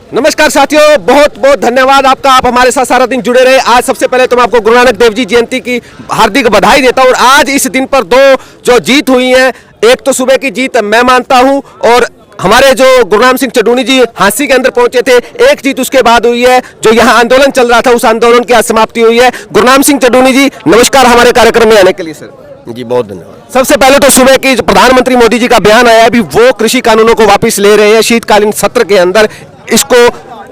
नमस्कार साथियों, बहुत बहुत धन्यवाद आपका। आप हमारे साथ सारा दिन जुड़े रहे। आज सबसे पहले तो मैं आपको गुरु नानक देव जी जयंती की हार्दिक बधाई देता हूं। और आज इस दिन पर दो जो जीत हुई है, एक तो सुबह की जीत मैं मानता हूं, और हमारे जो गुरनाम सिंह चडूनी जी हांसी के अंदर पहुंचे थे, एक जीत उसके बाद हुई है। जो यहाँ आंदोलन चल रहा था, उस आंदोलन की आज समाप्ति हुई है। गुरनाम सिंह चडूनी जी नमस्कार हमारे कार्यक्रम में आने के लिए। सर जी बहुत धन्यवाद। सबसे पहले तो सुबह की जो प्रधानमंत्री मोदी जी का बयान आया है, अभी वो कृषि कानूनों को वापस ले रहे हैं। शीतकालीन सत्र के अंदर इसको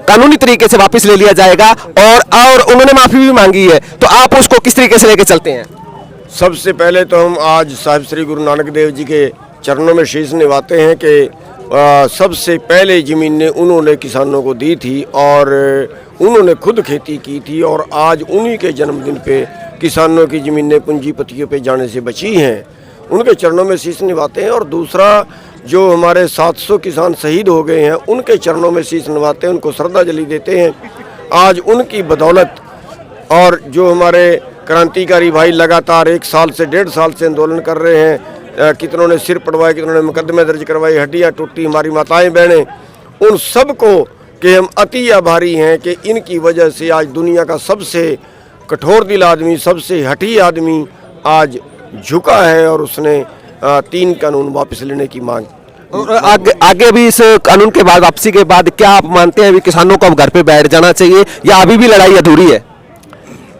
कानूनी तरीके से वापस ले लिया जाएगा, और उन्होंने माफी भी मांगी है। तो आप उसको किस तरीके से लेके चलते हैं? सबसे पहले तो हम आज साहिब श्री गुरु नानक देव जी के चरणों में शीश निभाते हैं कि सबसे पहले ज़मीनें उन्होंने किसानों को दी थी और उन्होंने खुद खेती की थी, और आज उन्हीं के जन्मदिन पे किसानों की ज़मीनें पूंजीपतियों पे जाने से बची हैं। उनके चरणों में शीश निभाते हैं। और दूसरा, जो हमारे 700 किसान शहीद हो गए हैं, उनके चरणों में शीश निभाते हैं, उनको श्रद्धांजलि देते हैं। आज उनकी बदौलत, और जो हमारे क्रांतिकारी भाई लगातार 1 साल से 1.5 साल से आंदोलन कर रहे हैं, कितनों ने सिर पड़वाए, कितनों ने मुकदमे दर्ज करवाए, हड्डियां टूटी, हमारी माताएं बहनें, उन सब को कि हम अति आभारी हैं कि इनकी वजह से आज दुनिया का सबसे कठोर दिल आदमी, सबसे हठी आदमी आज झुका है, और उसने 3 कानून वापस लेने की मांग। और आगे भी इस कानून के बाद, वापसी के बाद, क्या आप मानते हैं अभी किसानों को अब घर पे बैठ जाना चाहिए, या अभी भी लड़ाई अधूरी है?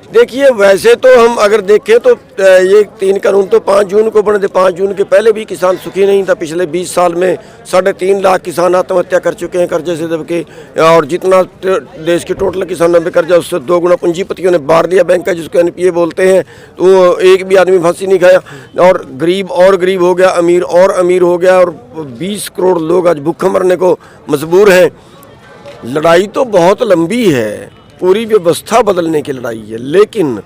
देखिए, वैसे तो हम अगर देखें तो ये 3 कानून तो 5 जून को बने थे। 5 जून के पहले भी किसान सुखी नहीं था। पिछले 20 साल में 3.5 लाख किसान आत्महत्या कर चुके हैं कर्जे से दब के, और जितना देश के टोटल किसानों पे कर्जा, उससे 2 गुना पूंजीपतियों ने बार दिया बैंक का, जिसको NPA बोलते हैं। तो एक भी आदमी फांसी नहीं खाया, और गरीब और गरीब हो गया, अमीर और अमीर हो गया, और 20 करोड़ लोग आज भूखे मरने को मजबूर हैं। लड़ाई तो बहुत लंबी है, पूरी व्यवस्था बदलने की लड़ाई है, लेकिन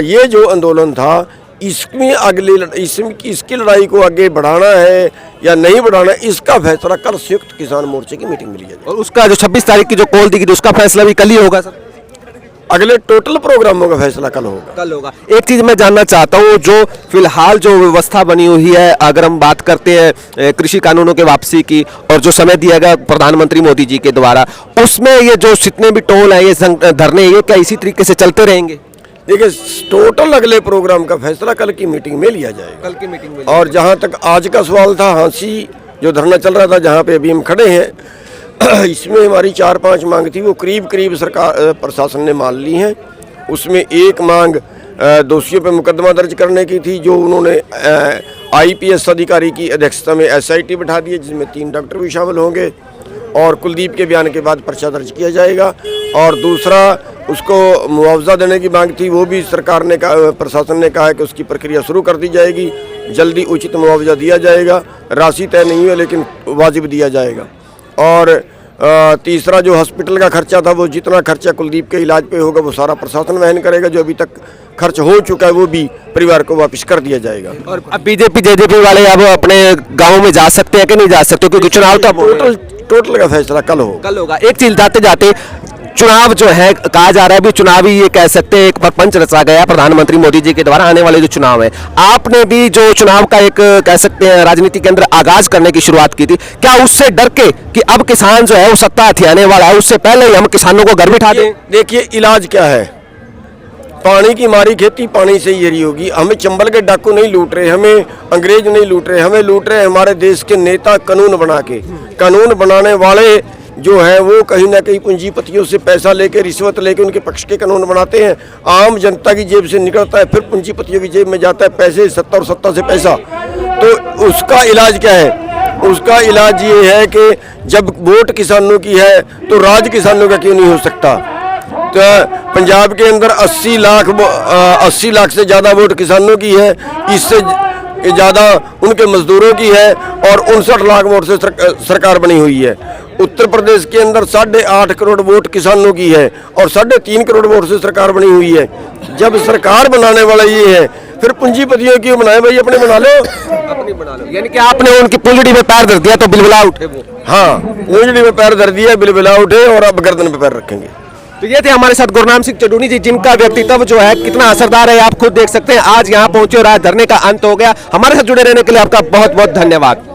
ये जो आंदोलन था, इसमें इसकी लड़ाई को आगे बढ़ाना है या नहीं बढ़ाना, इसका फैसला कल संयुक्त किसान मोर्चे की मीटिंग में लिया जाएगा। और उसका जो 26 तारीख की जो कॉल दी गई, उसका फैसला भी कल ही होगा सर? अगले टोटल प्रोग्रामों का फैसला कल होगा। एक चीज मैं जानना चाहता हूँ, जो फिलहाल जो व्यवस्था बनी हुई है, अगर हम बात करते हैं कृषि कानूनों के वापसी की, और जो समय दिया गया प्रधानमंत्री मोदी जी के द्वारा, उसमें ये जो जितने भी टोल है, ये धरने, ये क्या इसी तरीके से चलते रहेंगे? देखिए, टोटल अगले प्रोग्राम का फैसला कल की मीटिंग में लिया जाएगा। कल की मीटिंग में। और जहाँ तक आज का सवाल था, हांसी जो धरना चल रहा था, जहाँ पे अभी हम खड़े हैं, इसमें हमारी 4-5 मांग थी, वो करीब सरकार प्रशासन ने मान ली हैं। उसमें एक मांग दोषियों पे मुकदमा दर्ज करने की थी, जो उन्होंने IPS अधिकारी की अध्यक्षता में SIT बिठा दी है, जिसमें 3 डॉक्टर भी शामिल होंगे, और कुलदीप के बयान के बाद पर्चा दर्ज किया जाएगा। और दूसरा, उसको मुआवजा देने की मांग थी, वो भी सरकार ने प्रशासन ने कहा है कि उसकी प्रक्रिया शुरू कर दी जाएगी, जल्दी उचित मुआवजा दिया जाएगा। राशि तय नहीं है, लेकिन वाजिब दिया जाएगा। और तीसरा, जो हॉस्पिटल का खर्चा था, वो जितना खर्चा कुलदीप के इलाज पे होगा, वो सारा प्रशासन वहन करेगा। जो अभी तक खर्च हो चुका है, वो भी परिवार को वापस कर दिया जाएगा। और अब बीजेपी JJP वाले अब अपने गाँव में जा सकते हैं कि नहीं जा सकते, क्योंकि चुनाव तो टोटल का फैसला कल होगा। एक चीज जाते जाते, चुनाव जो है कहा जा रहा है, अभी चुनावी ये कह सकते हैं एक प्रपंच रचा गया प्रधानमंत्री मोदी जी के द्वारा। आने वाले जो चुनाव है, आपने भी जो चुनाव का एक कह सकते हैं राजनीति के अंदर आगाज करने की शुरुआत की थी, क्या उससे डर के कि अब किसान जो है वो सत्ता हथियाने वाला है, उससे पहले ही हम किसानों को घर बिठा दें? देखिए, इलाज क्या है? पानी की मारी खेती पानी से ही हरी होगी। हमें चंबल के डाकू नहीं लूट रहे, हमें अंग्रेज नहीं लूट रहे, हमें लूट रहे हमारे देश के नेता कानून बना के। कानून बनाने वाले जो है, वो कहीं ना कहीं पूंजीपतियों से पैसा लेके, रिश्वत लेके उनके पक्ष के कानून बनाते हैं। आम जनता की जेब से निकलता है, फिर पूंजीपतियों की जेब में जाता है पैसे, सत्ता, और सत्ता से पैसा। तो उसका इलाज क्या है? उसका इलाज ये है कि जब वोट किसानों की है, तो राज किसानों का क्यों नहीं हो सकता? तो पंजाब के अंदर 80 लाख से ज़्यादा वोट किसानों की है, इससे ज़्यादा उनके मजदूरों की है, और 59 लाख वोट से सरकार बनी हुई है। उत्तर प्रदेश के अंदर 8.5 करोड़ वोट किसानों की है, और 3.5 करोड़ वोट से सरकार बनी हुई है। जब सरकार बनाने वाला ये है, फिर पूंजीपतियों की बनाए, भाई अपने बना लो, अपनी बना लो। यानी कि आपने उनकी पूंजी में पैर धर दिया तो बिलबिला उठे वो। हाँ, पूंजी में पैर धर दिया, बिलबिला उठे, और अब गर्दन पे पैर रखेंगे। तो ये थे हमारे साथ गुरनाम सिंह चडूनी जी, जिनका व्यक्तित्व जो है कितना असरदार है, आप खुद देख सकते हैं। आज यहाँ पहुंचे और आज धरने का अंत हो गया। हमारे साथ जुड़े रहने के लिए आपका बहुत बहुत धन्यवाद।